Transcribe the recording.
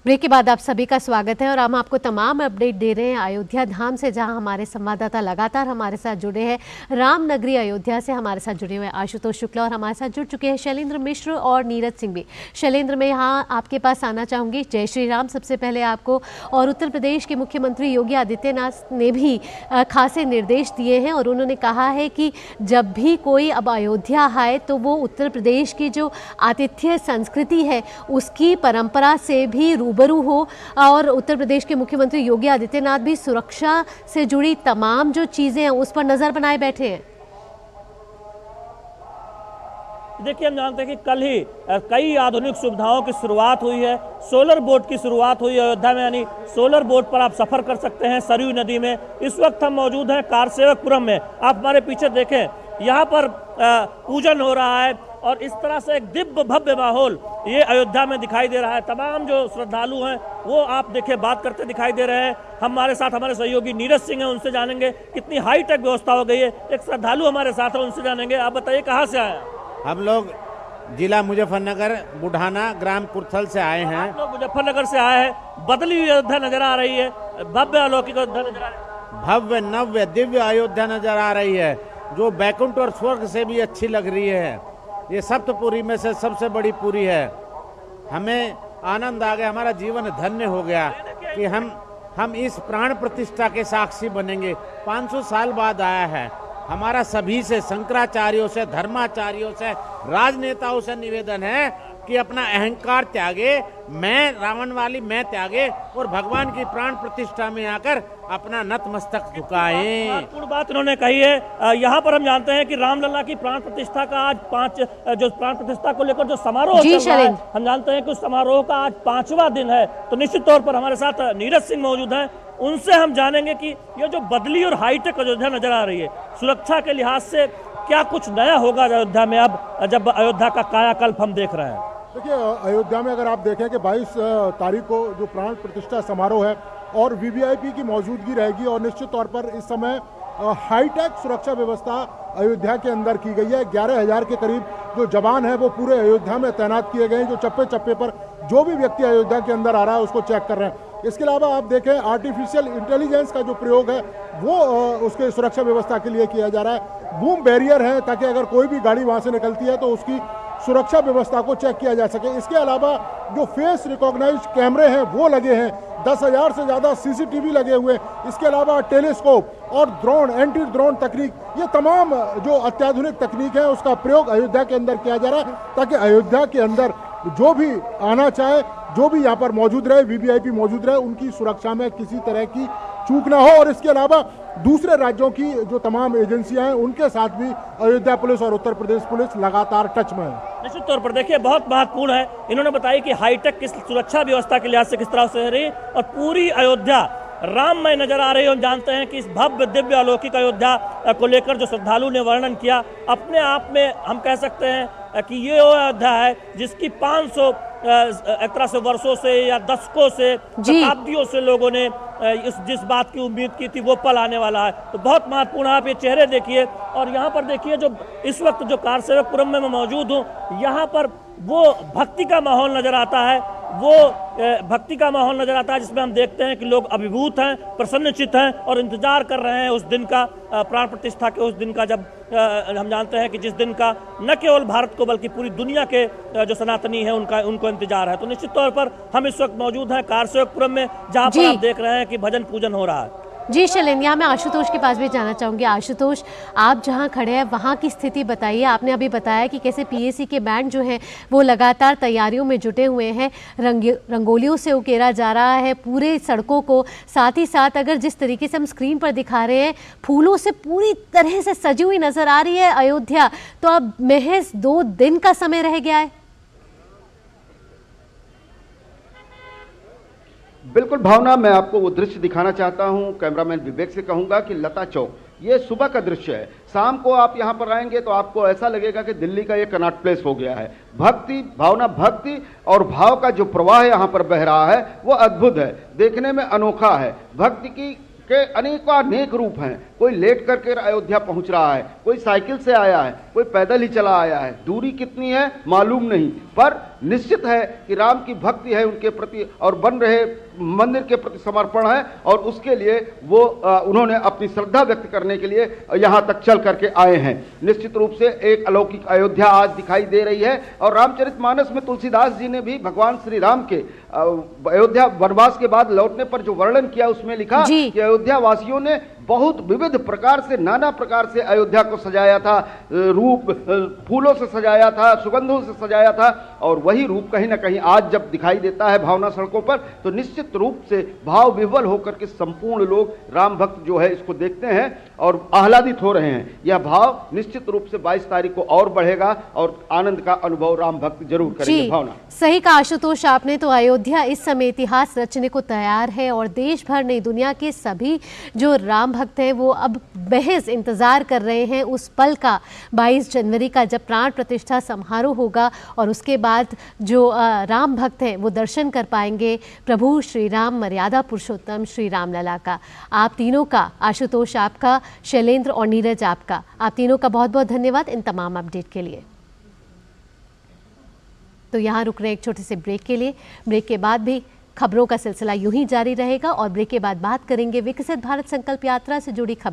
Break के बाद आप सभी का स्वागत है और हम आपको तमाम अपडेट दे रहे हैं अयोध्या धाम से, जहां हमारे संवाददाता लगातार हमारे साथ जुड़े हैं। राम नगरी अयोध्या से हमारे साथ जुड़े हुए आशुतोष शुक्ला और हमारे साथ जुड़ चुके हैं शैलेंद्र मिश्र और नीरज सिंह भी। शैलेंद्र, मैं यहाँ आपके पास आना चाहूँगी। जय श्री राम सबसे पहले आपको। और उत्तर प्रदेश के मुख्यमंत्री योगी आदित्यनाथ ने भी खासे निर्देश दिए हैं और उन्होंने कहा है कि जब भी कोई अब अयोध्या आए तो वो उत्तर प्रदेश की जो आतिथ्य संस्कृति है उसकी परंपरा से भी रूबरू हो। और उत्तर प्रदेश के मुख्यमंत्री योगी आदित्यनाथ भी सुरक्षा से जुड़ी तमाम जो चीजें हैं उस पर नजर बनाए बैठे हैं। देखिए, हम जानते हैं कि कल ही कई आधुनिक सुविधाओं की शुरुआत हुई है। सोलर बोट की शुरुआत हुई है अयोध्या में, यानी सोलर बोट पर आप सफर कर सकते हैं सरयू नदी में। इस वक्त हम मौजूद हैं कारसेवकपुरम में। आप हमारे पीछे देखें, यहाँ पर पूजन हो रहा है और इस तरह से एक दिव्य भव्य माहौल ये अयोध्या में दिखाई दे रहा है। तमाम जो श्रद्धालु हैं वो आप देखिए बात करते दिखाई दे रहे हैं। हमारे साथ हमारे सहयोगी नीरज सिंह हैं, उनसे जानेंगे कितनी हाईटेक व्यवस्था हो गई है। एक श्रद्धालु हमारे साथ है, उनसे जानेंगे। आप बताइए कहाँ से आए? हम लोग जिला मुजफ्फरनगर बुढ़ाना ग्राम कुर्थल से आए हैं। आप लोग मुजफ्फरनगर से आए हैं। बदली हुई अयोध्या नजर आ रही है, भव्य अलौकिक अयोध्या नजर आ रही है, भव्य नव्य दिव्य अयोध्या नजर आ रही है, जो बैकुंठ और स्वर्ग से भी अच्छी लग रही है। ये सप्तपुरी में से सबसे बड़ी पुरी है। हमें आनंद आ गया, हमारा जीवन धन्य हो गया कि हम इस प्राण प्रतिष्ठा के साक्षी बनेंगे। 500 साल बाद आया है। हमारा सभी से, शंकराचार्यों से, धर्माचार्यों से, राजनेताओं से निवेदन है कि अपना अहंकार त्यागे, मैं रावण वाली मैं त्यागे और भगवान की प्राण प्रतिष्ठा में आकर अपना नतमस्तक झुकाएं। महत्वपूर्ण बात उन्होंने कही है। यहाँ पर हम जानते हैं कि रामलला की प्राण प्रतिष्ठा का आज जो प्राण प्रतिष्ठा को लेकर जो समारोह चल रहा है, हम जानते हैं कि उस समारोह का आज 5वां दिन है। तो निश्चित तौर पर हमारे साथ नीरज सिंह मौजूद हैं, उनसे हम जानेंगे कि ये जो बदली और हाईटेक अयोध्या नजर आ रही है, सुरक्षा के लिहाज से क्या कुछ नया होगा अयोध्या में अब जब अयोध्या का कायाकल्प हम देख रहे हैं? देखिए, अयोध्या में अगर आप देखें कि 22 तारीख को जो प्राण प्रतिष्ठा समारोह है और वीवीआईपी की मौजूदगी रहेगी और निश्चित तौर पर इस समय हाईटेक सुरक्षा व्यवस्था अयोध्या के अंदर की गई है। 11,000 के करीब जो जवान हैं वो पूरे अयोध्या में तैनात किए गए हैं, जो चप्पे चप्पे पर जो भी व्यक्ति अयोध्या के अंदर आ रहा है उसको चेक कर रहे हैं। इसके अलावा आप देखें, आर्टिफिशियल इंटेलिजेंस का जो प्रयोग है वो उसके सुरक्षा व्यवस्था के लिए किया जा रहा है। बूम बैरियर है ताकि अगर कोई भी गाड़ी वहाँ से निकलती है तो उसकी सुरक्षा व्यवस्था को चेक किया जा सके। इसके अलावा जो फेस रिकॉग्नाइज कैमरे हैं वो लगे हैं, 10,000 से ज़्यादा सीसीटीवी लगे हुए हैं। इसके अलावा टेलीस्कोप और ड्रोन, एंटी ड्रोन तकनीक, ये तमाम जो अत्याधुनिक तकनीक है उसका प्रयोग अयोध्या के अंदर किया जा रहा है ताकि अयोध्या के अंदर जो भी आना चाहे, जो भी यहाँ पर मौजूद रहे, वीवीआईपी मौजूद रहे, उनकी सुरक्षा में किसी तरह की चूक ना हो। और इसके अलावा दूसरे राज्यों की जो तमाम एजेंसियां हैं उनके साथ भी अयोध्या पुलिस और उत्तर प्रदेश पुलिस लगातार टच में है। निश्चित तौर पर देखिए, बहुत महत्वपूर्ण है। इन्होंने बताया कि हाईटेक किस सुरक्षा व्यवस्था के लिहाज से किस तरह से रही और पूरी अयोध्या राममय नजर आ रही है। हम जानते हैं कि इस भव्य दिव्य अलौकिक अयोध्या को लेकर जो श्रद्धालु ने वर्णन किया, अपने आप में हम कह सकते हैं कि ये वो अयोध्या है जिसकी 500 एक तरह से वर्षों से या दशकों से, शताब्दियों से लोगों ने जिस बात की उम्मीद की थी वो पल आने वाला है। तो बहुत महत्वपूर्ण है। आप ये चेहरे देखिए और यहाँ पर देखिए, जो इस वक्त जो कारसेवकपुरम में मैं मौजूद हूँ, यहाँ पर वो भक्ति का माहौल नजर आता है, वो भक्ति का माहौल नजर आता है जिसमें हम देखते हैं कि लोग अभिभूत हैं, प्रसन्नचित्त हैं और इंतजार कर रहे हैं उस दिन का, प्राण प्रतिष्ठा के उस दिन का, जब हम जानते हैं कि जिस दिन का न केवल भारत को बल्कि पूरी दुनिया के जो सनातनी है उनको इंतजार है। तो निश्चित तौर पर हम इस वक्त मौजूद हैं कारसेवकपुरम में, जहाँ पर आप देख रहे हैं कि भजन पूजन हो रहा है। जी शैलेंद्र, यहाँ मैं आशुतोष के पास भी जाना चाहूँगी। आशुतोष, आप जहाँ खड़े हैं वहाँ की स्थिति बताइए। आपने अभी बताया कि कैसे पीएसी के बैंड जो हैं वो लगातार तैयारियों में जुटे हुए हैं, रंगोलियों से उकेरा जा रहा है पूरे सड़कों को। साथ ही साथ अगर जिस तरीके से हम स्क्रीन पर दिखा रहे हैं, फूलों से पूरी तरह से सजी हुई नजर आ रही है अयोध्या। तो अब महज 2 दिन का समय रह गया है। बिल्कुल भावना, मैं आपको वो दृश्य दिखाना चाहता हूं। कैमरामैन विवेक से कहूंगा कि लता चौक, ये सुबह का दृश्य है। शाम को आप यहां पर आएंगे तो आपको ऐसा लगेगा कि दिल्ली का ये कनॉट प्लेस हो गया है। भक्ति भावना, भक्ति और भाव का जो प्रवाह यहां पर बह रहा है वो अद्भुत है, देखने में अनोखा है। भक्ति की के अनेक रूप हैं। कोई लेट करके अयोध्या पहुंच रहा है, कोई साइकिल से आया है, कोई पैदल ही चला आया है। दूरी कितनी है मालूम नहीं, पर निश्चित है कि राम की भक्ति है उनके प्रति और बन रहे मंदिर के प्रति समर्पण है, और उसके लिए वो उन्होंने अपनी श्रद्धा व्यक्त करने के लिए यहाँ तक चल करके आए हैं। निश्चित रूप से एक अलौकिक अयोध्या आज दिखाई दे रही है। और रामचरितमानस में तुलसीदास जी ने भी भगवान श्री राम के अयोध्या वनवास के बाद लौटने पर जो वर्णन किया उसमें लिखा कि अयोध्या वासियों ने बहुत विविध प्रकार से, नाना प्रकार से अयोध्या को सजाया था, रूप फूलों से सजाया था, सुगंधों से सजाया था, और वही रूप कहीं ना कहीं आज जब दिखाई देता है भावना सड़कों पर, तो निश्चित रूप से भाव विह्वल होकर के संपूर्ण लोग राम भक्त जो है इसको देखते हैं और आह्लादित हो रहे हैं। यह भाव निश्चित रूप से 22 तारीख को और बढ़ेगा और आनंद का अनुभव राम भक्त जरूर करेंगे। भावना सही कहा आशुतोष आपने। तो अयोध्या इस समय इतिहास रचने को तैयार है और देश भर नहीं, दुनिया के सभी जो राम भक्त हैं वो अब बेहद इंतजार कर रहे हैं उस पल का, 22 जनवरी का, जब प्राण प्रतिष्ठा समारोह होगा और उसके बाद जो राम भक्त हैं वो दर्शन कर पाएंगे प्रभु श्री राम, मर्यादा पुरुषोत्तम श्री राम लला का। आप तीनों का, आशुतोष आपका, शैलेंद्र और नीरज आपका, आप तीनों का बहुत बहुत धन्यवाद इन तमाम अपडेट के लिए। तो यहाँ रुक रहे हैं एक छोटे से ब्रेक के लिए। ब्रेक के बाद भी खबरों का सिलसिला यूं ही जारी रहेगा और ब्रेक के बाद बात करेंगे विकसित भारत संकल्प यात्रा से जुड़ी खबरों।